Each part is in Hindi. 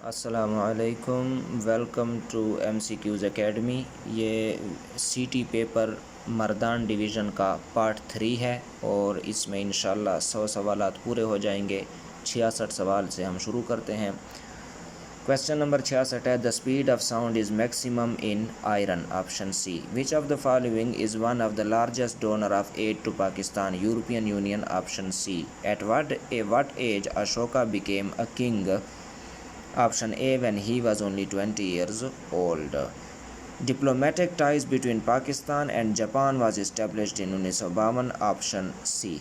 अस्सलामुअलैकुम, वेलकम टू MCQs एकेडमी। ये सीटी पेपर मर्दान डिवीज़न का पार्ट 3 है और इसमें इंशाल्लाह 100 सवालात पूरे हो जाएंगे। 66 सवाल से हम शुरू करते हैं। क्वेश्चन नंबर 66 है, the speed of sound is maximum in iron, option C. Which of the following is one of the largest donor of aid to Pakistan, European Union, option C. At what age Ashoka became a king, option A, when he was only 20 years old. Diplomatic ties between Pakistan and Japan was established in 1952, option C.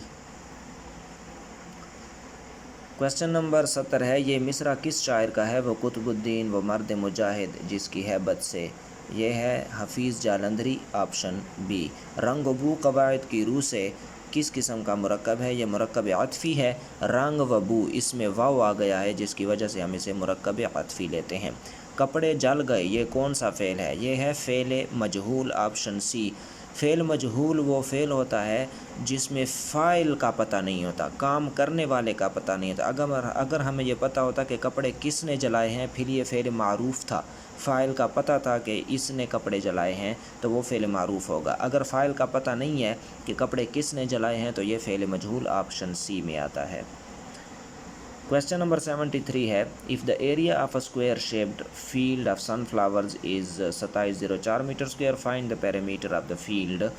Question number 70 है, ये मिसरा किस शायर का है? वो कुतुबुद्दीन, वो मर्द मुजाहिद जिसकी हैबत से। ये है हफीज़ जालंधरी, ऑप्शन बी। रंग बू कवायद की रूह से किस किस्म का मुरक्कब है? ये मुरक्कब अतफ़ी है। रंग व बू इसमें वाव आ गया है जिसकी वजह से हम इसे मुरक्कब अतफ़ी लेते हैं। कपड़े जल गए, ये कौन सा फ़ेल है? ये है फ़ेल मजहूल, ऑप्शन सी। फ़ेल मजहूल वो फ़ेल होता है जिसमें फ़ाइल का पता नहीं होता, काम करने वाले का पता नहीं होता। अगर हमें ये पता होता कि कपड़े किसने जलाए हैं, फिर ये फ़ेल मारूफ़ था। फ़ाइल का पता था कि इसने कपड़े जलाए हैं तो वो फ़ेल मारूफ़ होगा। अगर फ़ाइल का पता नहीं है कि कपड़े किसने जलाए हैं तो ये फ़ेल मजहूल, ऑप्शन सी में आता है। क्वेश्चन नंबर 73 है, if the area of a square shaped field of sunflowers is 2704 metre square, find the perimeter of the field.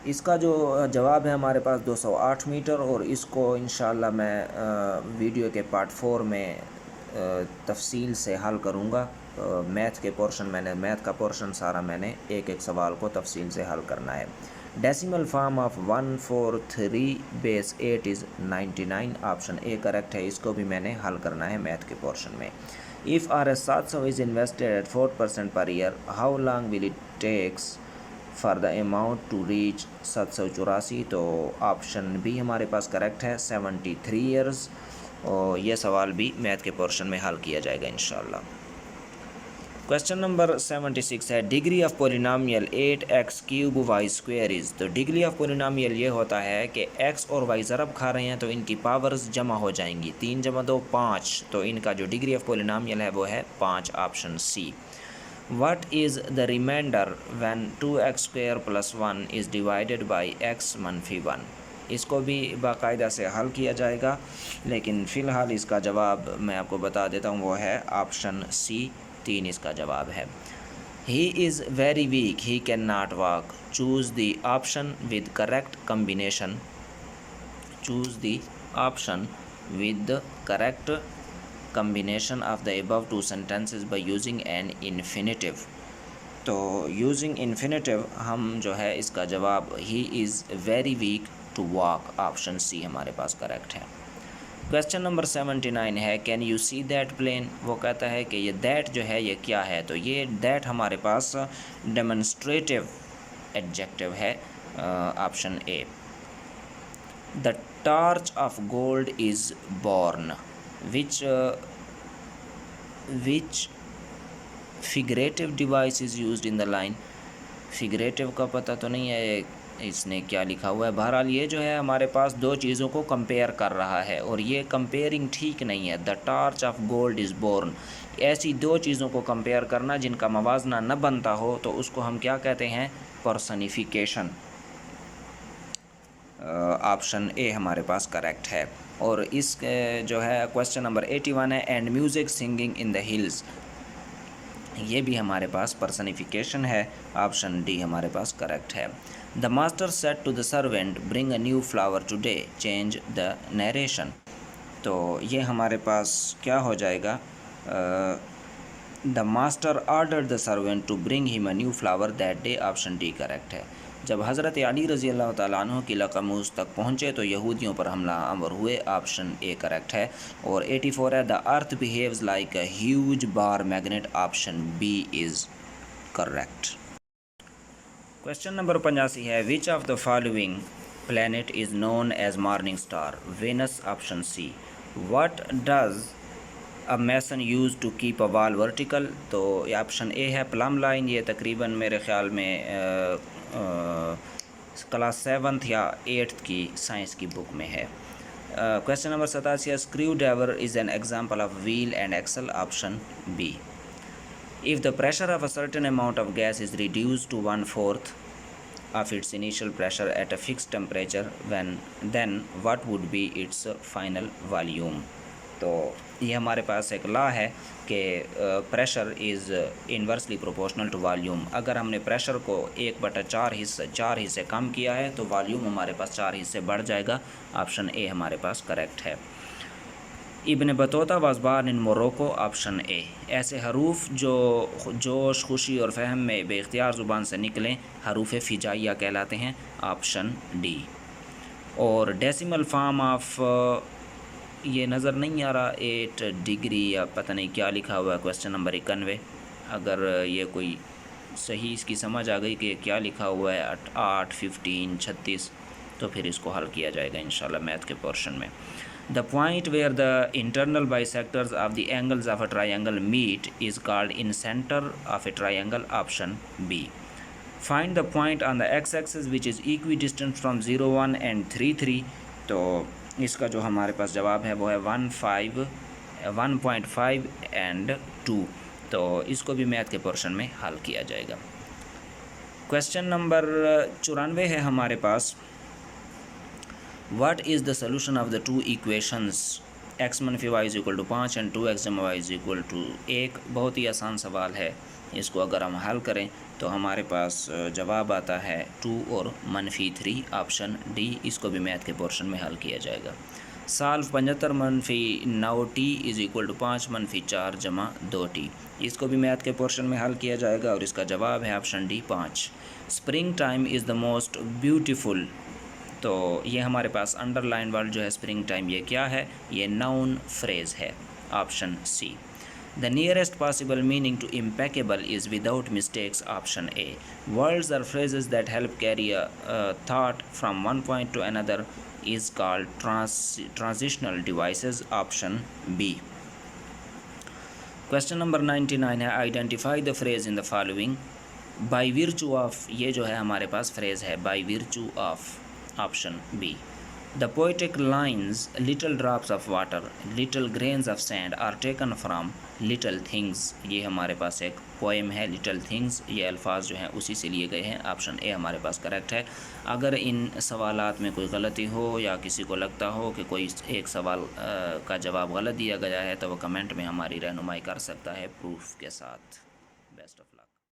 इसका जो जवाब है हमारे पास 208 मीटर, और इसको इंशाल्लाह मैं वीडियो के पार्ट 4 में तफसील से हल करूँगा। मैथ का पोर्शन सारा मैंने एक एक सवाल को तफसील से हल करना है। Decimal form of 143 base 8 is 99, option A correct है। इसको भी मैंने हल करना है मैथ के पोर्शन में। If RS 700 is invested at 4% per year, how long will it takes for the amount to reach 784? तो ऑप्शन बी हमारे पास करेक्ट है, 73 ईयर्स। और ये सवाल भी मैथ के पोर्शन में हल किया जाएगा इंशाल्लाह। क्वेश्चन नंबर 76 है, degree of polynomial 8x³ y² is. तो डिग्री ऑफ पोलिनोमियल ये होता है कि x और y ज़रब खा रहे हैं तो इनकी पावर्स जमा हो जाएंगी। 3 जमा 2 5, तो इनका जो डिग्री ऑफ पोलिनोमियल है वो है 5, option C. What is the remainder when 2x² + 1 is divided by x - 1? इसको भी बाकायदा से हल किया जाएगा, लेकिन फ़िलहाल इसका जवाब मैं आपको बता देता हूँ, वो है ऑप्शन सी, 3 इसका जवाब है। He is very weak, he cannot walk. Choose the option with correct combination. Choose the option with the correct combination of the above two sentences by using an infinitive. तो यूजिंग इन्फिनेटिव हम जो है इसका जवाब he is very weak to walk, option C हमारे पास करेक्ट है। क्वेश्चन नंबर 79 है, can you see that plane? वो कहता है कि ये दैट जो है ये क्या है? तो ये दैट हमारे पास डेमोन्स्ट्रेटिव एडजेक्टिव है, option A. The torch of gold is born, which figurative device is used in the line? Figurative का पता तो नहीं है इसने क्या लिखा हुआ है। बहरहाल ये जो है हमारे पास दो चीज़ों को कंपेयर कर रहा है और ये कंपेयरिंग ठीक नहीं है। The torch of gold is born, ऐसी दो चीज़ों को कंपेयर करना जिनका मवाजना न बनता हो तो उसको हम क्या कहते हैं? पर्सनिफिकेशन। ऑप्शन ए हमारे पास करेक्ट है। और इस जो है क्वेश्चन नंबर 81 है, and music singing in the hills, ये भी हमारे पास पर्सनिफिकेशन है, ऑप्शन डी हमारे पास करेक्ट है। The master said to the servant bring a new flower today, change the narration. तो ये हमारे पास क्या हो जाएगा? The master ordered the servant to bring him a new flower that day, option D correct है। जब हज़रत अली रज़ी अल्लाह तआला अन्हु की लक़मूज़ तक पहुँचे तो यहूदियों पर हमला आवर हुए, ऑप्शन ए करेक्ट है। और 84 है, the earth behaves like a huge bar magnet, option B is correct. Question number 85 है, which of the following planet is known as morning star? Venus, option C. What does a mason use to keep a wall vertical? तो ऑप्शन ए है प्लम लाइन। ये तकरीबन मेरे ख़्याल में क्लास 7th या 8th की साइंस की बुक में है। Question number 87, screwdriver is an example of wheel and axle, option B. If the pressure of a certain amount of gas is reduced to 1/4 of its initial pressure at a fixed temperature, then what would be its final volume? तो ये हमारे पास एक लॉ है कि pressure is inversely proportional to volume. अगर हमने प्रेशर को 1/4 चार हिस्से कम किया है तो वॉल्यूम हमारे पास 4 हिस्से बढ़ जाएगा। ऑप्शन ए हमारे पास करेक्ट है। Ibn Battuta was born in Morocco, option A. ऐसे हरूफ जो जोश, खुशी और फहम में बेख्तियार ज़ुबान से निकलें हरूफ फ़िजाइया कहलाते हैं, ऑप्शन डी। और डेसिमल फॉर्म ऑफ, ये नज़र नहीं आ रहा, 8 डिग्री या पता नहीं क्या लिखा हुआ है क्वेश्चन नंबर 91। अगर ये कोई सही इसकी समझ आ गई कि क्या लिखा हुआ है 8, 15, 36, तो फिर इसको हल किया जाएगा इंशाल्लाह मैथ के पोर्शन में। The point where the internal bisectors of the angles of a triangle meet is called in center of a triangle, option B. Find the point on the x-axis which is equidistant from 0, 1 and 3, 3। तो इसका जो हमारे पास जवाब है वो है 1.5 and 2। तो इसको भी मैथ के पोर्शन में हल किया जाएगा। क्वेश्चन नंबर 94 है हमारे पास, What is the solution of the two equations x - y = 5 and 2x y = 1? बहुत ही आसान सवाल है। इसको अगर हम हल करें तो हमारे पास जवाब आता है 2 और -3, ऑप्शन डी। इसको भी मैथ के पोर्शन में हल किया जाएगा। Solve 75 - 9t = 5 - 4 = 2t। इसको भी मैथ के पोर्शन में हल किया जाएगा और इसका जवाब है option D 5। Spring time is the most beautiful, तो ये हमारे पास अंडरलाइन वर्ड जो है स्प्रिंग टाइम, ये क्या है? ये नाउन फ्रेज़ है, option C. The nearest possible meaning to impeccable is without mistakes, option A. Words or phrases that help carry a thought from one point to another is called transitional devices, option B. Question number 99 है, identify the phrase in the following. By virtue of, ये जो है हमारे पास फ्रेज़ है by virtue of, option B. The poetic lines little drops of water, little grains of sand are taken from little things, ये हमारे पास एक पोएम है लिटिल थिंग्स। ये अल्फाज जो हैं उसी से लिए गए हैं, ऑप्शन ए हमारे पास करेक्ट है। अगर इन सवालात में कोई गलती हो या किसी को लगता हो कि कोई एक सवाल का जवाब गलत दिया गया है तो वो कमेंट में हमारी रहनुमाई कर सकता है प्रूफ के साथ।